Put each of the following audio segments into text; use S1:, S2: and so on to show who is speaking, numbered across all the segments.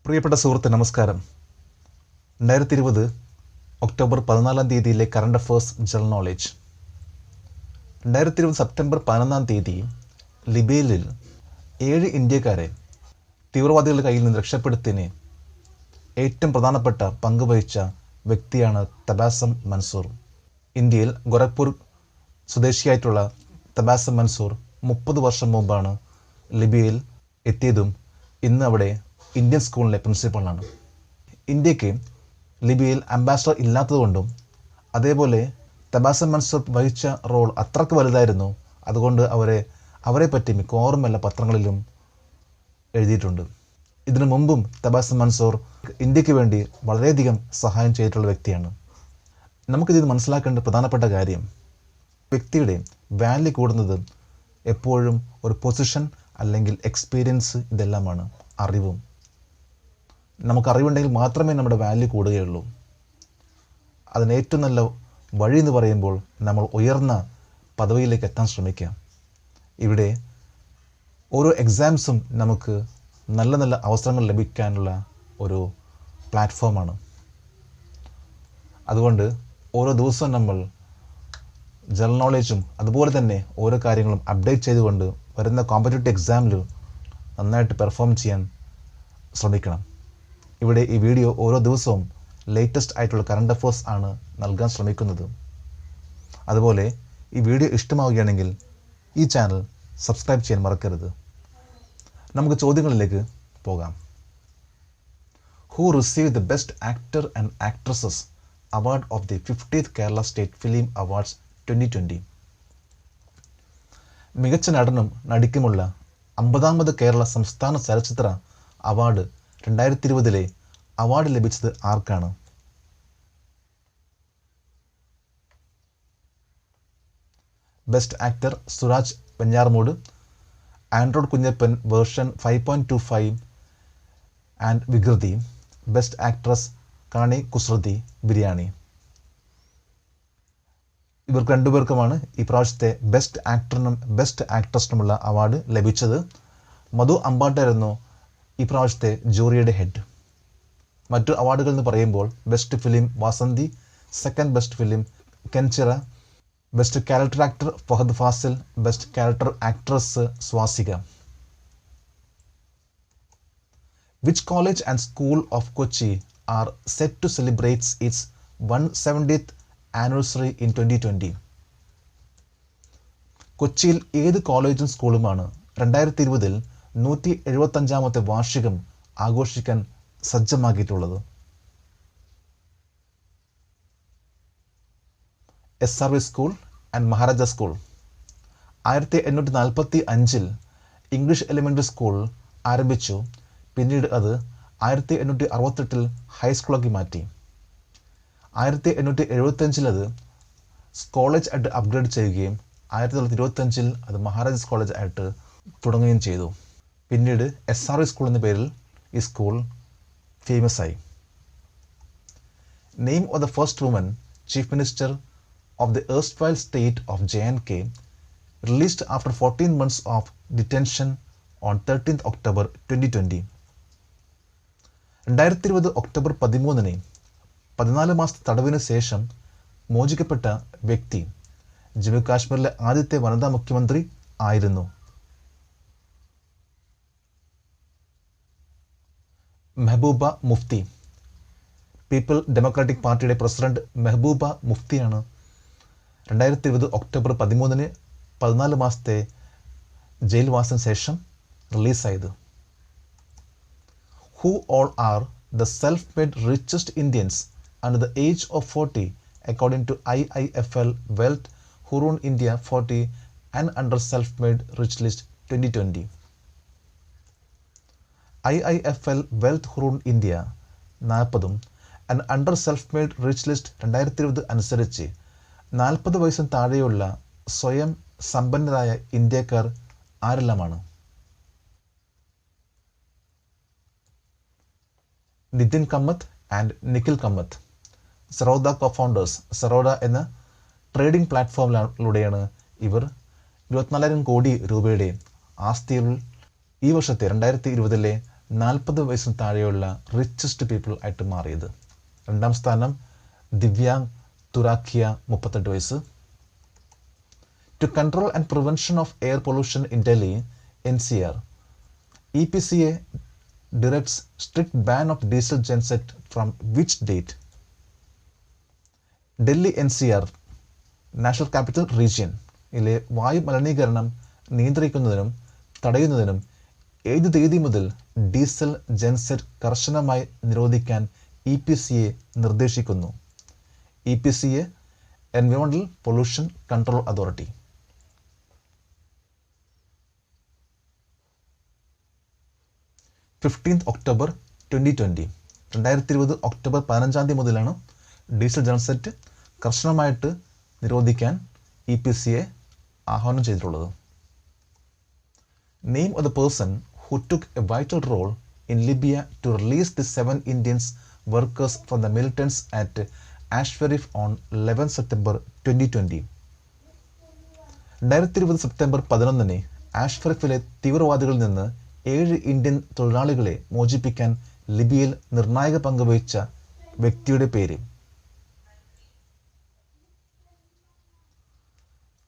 S1: പ്രിയപ്പെട്ട സുഹൃത്ത് നമസ്കാരം. 2020 October 14 current affairs general knowledge. 2020 September 11 ലിബിയയിൽ 7 ഇന്ത്യക്കാരെ തീവ്രവാദികളുടെ കയ്യിൽ നിന്ന് രക്ഷപ്പെടുത്തിയതിന് ഏറ്റവും പ്രധാനപ്പെട്ട പങ്കുവഹിച്ച വ്യക്തിയാണ് തബാസം മൻസൂർ. ഇന്ത്യയിൽ ഗോരഖ്പൂർ സ്വദേശിയായിട്ടുള്ള തബാസം മൻസൂർ 30 വർഷം മുമ്പാണ് ലിബിയയിൽ എത്തിയതും ഇന്ന് അവിടെ ഇന്ത്യൻ സ്കൂളിലെ പ്രിൻസിപ്പളാണ്. ഇന്ത്യക്ക് ലിബിയയിൽ അംബാസഡർ ഇല്ലാത്തതുകൊണ്ടും അതേപോലെ തബാസം മൻസൂർ വഹിച്ച റോൾ അത്രക്ക് വലുതായിരുന്നു. അതുകൊണ്ട് അവരെ പറ്റി മിക്കവാറും എല്ലാ പത്രങ്ങളിലും എഴുതിയിട്ടുണ്ട്. ഇതിനു മുമ്പും തബാസം മൻസൂർ ഇന്ത്യക്ക് വേണ്ടി വളരെയധികം സഹായം ചെയ്തിട്ടുള്ള വ്യക്തിയാണ്. നമുക്കിത് മനസ്സിലാക്കേണ്ട പ്രധാനപ്പെട്ട കാര്യം, വ്യക്തിയുടെ വാല്യൂ കൂടുന്നത് എപ്പോഴും ഒരു പൊസിഷൻ അല്ലെങ്കിൽ എക്സ്പീരിയൻസ്, ഇതെല്ലാമാണ്. അറിവും, നമുക്കറിവുണ്ടെങ്കിൽ മാത്രമേ നമ്മുടെ വാല്യൂ കൂടുകയുള്ളൂ. അതിന് ഏറ്റവും നല്ല വഴി എന്ന് പറയുമ്പോൾ നമ്മൾ ഉയർന്ന പദവിയിലേക്ക് എത്താൻ ശ്രമിക്കാം. ഇവിടെ ഓരോ എക്സാംസും നമുക്ക് നല്ല നല്ല അവസരങ്ങൾ ലഭിക്കാനുള്ള ഒരു പ്ലാറ്റ്ഫോമാണ്. അതുകൊണ്ട് ഓരോ ദിവസവും നമ്മൾ ജനറൽ നോളേജും അതുപോലെ തന്നെ ഓരോ കാര്യങ്ങളും അപ്ഡേറ്റ് ചെയ്തുകൊണ്ട് വരുന്ന കോമ്പറ്റേറ്റീവ് എക്സാമിൽ നന്നായിട്ട് പെർഫോം ചെയ്യാൻ ശ്രമിക്കണം. ഇവിടെ ഈ വീഡിയോ ഓരോ ദിവസവും ലേറ്റസ്റ്റ് ആയിട്ടുള്ള കറണ്ട് അഫേഴ്സ് ആണ് നൽകാൻ ശ്രമിക്കുന്നത്. അതുപോലെ ഈ വീഡിയോ ഇഷ്ടമാവുകയാണെങ്കിൽ ഈ ചാനൽ സബ്സ്ക്രൈബ് ചെയ്യാൻ മറക്കരുത്. നമുക്ക് ചോദ്യങ്ങളിലേക്ക് പോകാം. Who receive the best actor and actresses award of the 50th Kerala state film awards 2020? മികച്ച നടനും നടിക്കുമുള്ള 50ാമത് കേരള സംസ്ഥാന ചലച്ചിത്ര അവാർഡ് 2020 അവാർഡ് ലഭിച്ചത് ആർക്കാണ്? Best actor Suraj Venjaramoodu, android Kunjappan version 5.25 and Vikruthi. Best actress Kani Kusruti Biriyani. ഇവർക്ക് രണ്ടുപേർക്കുമാണ് ഈ പ്രാവശ്യത്തെ ബെസ്റ്റ് ആക്ടറിനും ബെസ്റ്റ് ആക്ട്രസിനുമുള്ള അവാർഡ് ലഭിച്ചത്. മധു അമ്പാട്ടായിരുന്നു ഈ പ്രാവശ്യത്തെ ജൂറിയുടെ ഹെഡ്. മറ്റു അവാർഡുകൾ എന്ന് പറയുമ്പോൾ best film Vasanthi, second best film Kenjira, best character actor Fahadh Faasil, best character actress Swasika. Which college and school of Kochi are set to celebrates its 170th anniversary in 2020? കൊച്ചിയിൽ ഏത് കോളേജും സ്കൂളുമാണ് 2020 175ാമത്തെ വാർഷികം ആഘോഷിക്കാൻ സജ്ജമാക്കിയിട്ടുള്ളത്? SRV school and Maharaja school. 1845 English elementary school ആരംഭിച്ചു. പിന്നീട് അത് 1868 ഹൈസ്കൂളാക്കി മാറ്റി. 1875 അത് കോളേജ് ആയിട്ട് അപ്ഗ്രേഡ് ചെയ്യുകയും 1925 അത് മഹാരാജാസ് കോളേജ് ആയിട്ട് തുടങ്ങുകയും ചെയ്തു. പിന്നീട് SRV സ്കൂൾ എന്ന പേരിൽ ഈ സ്കൂൾ ഫേമസ് ആയി. Name of the first woman chief minister of the erstwhile state of JNK released after 14 months of detention on 13th October 2020. 2020 October 13 14 മാസത്തെ തടവിന് ശേഷം മോചിക്കപ്പെട്ട വ്യക്തി ജമ്മു കാശ്മീരിലെ ആദ്യത്തെ വനിതാ മുഖ്യമന്ത്രി ആയിരുന്നു. മെഹബൂബ മുഫ്തി. പീപ്പിൾ ഡെമോക്രാറ്റിക് പാർട്ടിയുടെ പ്രസിഡന്റ് മെഹബൂബ മുഫ്തിയാണ് 2020 ഒക്ടോബർ 13 14 മാസത്തെ ജയിൽവാസത്തിന് ശേഷം റിലീസായത്. Who all are the self made richest Indians under the age of 40 according to IIFL wealth Hurun India 40 and under self made rich list 2020? IIFL wealth Hurun India 40 and under self made rich list 2020 അനുസരിച്ച് 40 വയസ്സിന് താഴെയുള്ള സ്വയം സമ്പന്നരായ ഇന്ത്യക്കാർ ആരെല്ലാമാണ്? Nithin Kamath and Nikhil Kamath. Zerodha കോ-ഫൗണ്ടേഴ്സ്. സെറോഡ എന്ന trading പ്ലാറ്റ്ഫോമിലൂടെയാണ് ഇവർ 24,000 കോടി രൂപയുടെ ആസ്തിയിൽ ഈ വർഷത്തെ 2020 40 വയസ്സിന് താഴെയുള്ള റിച്ചസ്റ്റ് പീപ്പിൾ ആയിട്ട് മാറിയത്. 2ാം സ്ഥാനം ദിവ്യാങ് തുറാക്കിയ 38 വയസ്സ്. To control and prevention of air pollution in Delhi NCR, EPCA directs strict ban of diesel genset from which date? Delhi NCR national capital region ിലെ വായു മലിനീകരണം നിയന്ത്രിക്കുന്നതിനും തടയുന്നതിനും ഏത് തീയതി മുതൽ ഡീസൽ ജെൻസെറ്റ് കർശനമായി നിരോധിക്കാൻ EPCA നിർദ്ദേശിക്കുന്നു? EPCA എൻവയോൺമെന്റൽ pollution control authority. 15th October 2020, 2020 October 15 മുതലാണ് ഡീസൽ ജെൻസെറ്റ് കർശനമായിട്ട് നിരോധിക്കാൻ EPCA ആഹ്വാനം ചെയ്തിട്ടുള്ളത്. Name of the person who took a vital role in Libya to release the 7 Indian workers from the militants at Ashwarif on 11 September 2020. 2020 September 11 ആഷ്വറിഫിലെ തീവ്രവാദികളിൽ നിന്ന് 7 Indian തൊഴിലാളികളെ മോചിപ്പിക്കാൻ ലിബിയയിൽ നിർണായക പങ്കുവഹിച്ച വ്യക്തിയുടെ പേര്?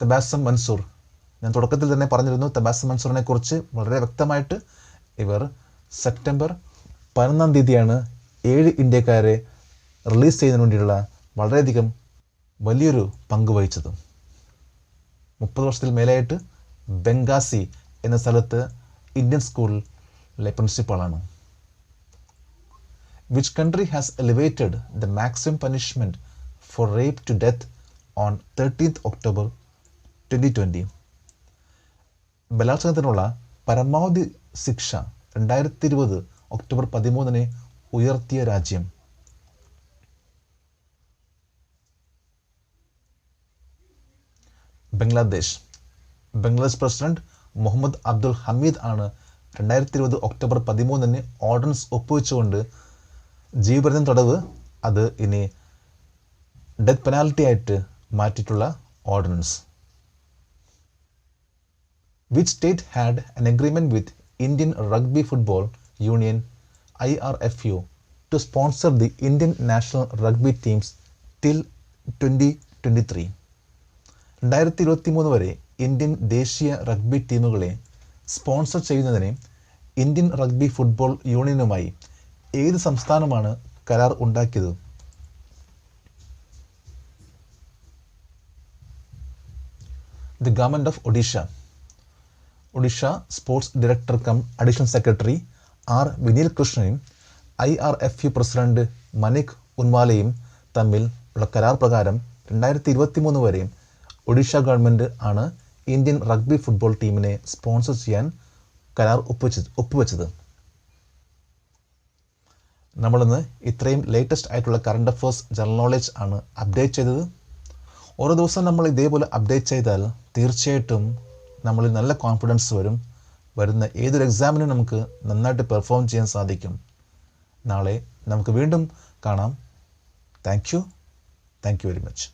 S1: തബാസം മൻസൂർ. ഞാൻ തുടക്കത്തിൽ തന്നെ പറഞ്ഞിരുന്നു തബാസം മൻസൂറിനെ കുറിച്ച് വളരെ വ്യക്തമായിട്ട്. ഇവർ സെപ്റ്റംബർ 11 തീയതിയാണ് 7 ഇന്ത്യക്കാരെ റിലീസ് ചെയ്യുന്നതിന് വേണ്ടിയുള്ള വളരെയധികം വലിയൊരു പങ്ക് വഹിച്ചത്. 30 വർഷത്തിൽ മേലെയായിട്ട് ബെങ്കാസി എന്ന സ്ഥലത്ത് ഇന്ത്യൻ സ്കൂളിലെ പ്രിൻസിപ്പാളാണ്. Which country has elevated the maximum punishment for rape to death on 13th October 2020? ബലാത്സംഗത്തിനുള്ള പരമാവധി ശിക്ഷ 2020 ഒക്ടോബർ 13 ഉയർത്തിയ രാജ്യം? ബംഗ്ലാദേശ്. ബംഗ്ലാദേശ് പ്രസിഡന്റ് മുഹമ്മദ് അബ്ദുൽ ഹമീദ് ആണ് 2020 ഒക്ടോബർ 13 ഓർഡിനൻസ് ഒപ്പുവെച്ചുകൊണ്ട് ജീവപര്യന്തം തടവ് അത് ഇനി ഡെത്ത് പെനാൽറ്റി ആയിട്ട് മാറ്റിയിട്ടുള്ള ordinance. Which state had an agreement with Indian Rugby Football Union IRFU to sponsor the Indian national rugby teams till 2023? 2023 വരെ ഇന്ത്യൻ ദേശീയ റഗ്ബി ടീമുകളെ സ്പോൺസർ ചെയ്യുന്നതിന് ഇന്ത്യൻ റഗ്ബി ഫുട്ബോൾ യൂണിയനുമായി ഏത് സംസ്ഥാനമാണ് കരാർ ഉണ്ടാക്കിയത്? The government of Odisha. Odisha sports director cum additional secretary R Vineel കൃഷ്ണനും IRFU president മനിക് ഉൻവാലയും തമ്മിൽ ഉള്ള കരാർ പ്രകാരം 2023 വരെ ഒഡീഷ ഗവൺമെൻറ് ആണ് ഇന്ത്യൻ റഗ്ബി ഫുട്ബോൾ ടീമിനെ സ്പോൺസർ ചെയ്യാൻ കരാർ ഒപ്പുവെച്ചത്. നമ്മളിന്ന് ഇത്രയും ലേറ്റസ്റ്റ് ആയിട്ടുള്ള കറണ്ട് അഫയേഴ്സ് ജനറൽ നോളജ് ആണ് അപ്ഡേറ്റ് ചെയ്തത്. ഓരോ ദിവസം നമ്മൾ ഇതേപോലെ അപ്ഡേറ്റ് ചെയ്താൽ തീർച്ചയായിട്ടും നമ്മളിൽ നല്ല കോൺഫിഡൻസ് വരും. വരുന്ന ഏതൊരു എക്സാമിനും നമുക്ക് നന്നായിട്ട് പെർഫോം ചെയ്യാൻ സാധിക്കും. നാളെ നമുക്ക് വീണ്ടും കാണാം. Thank you very much.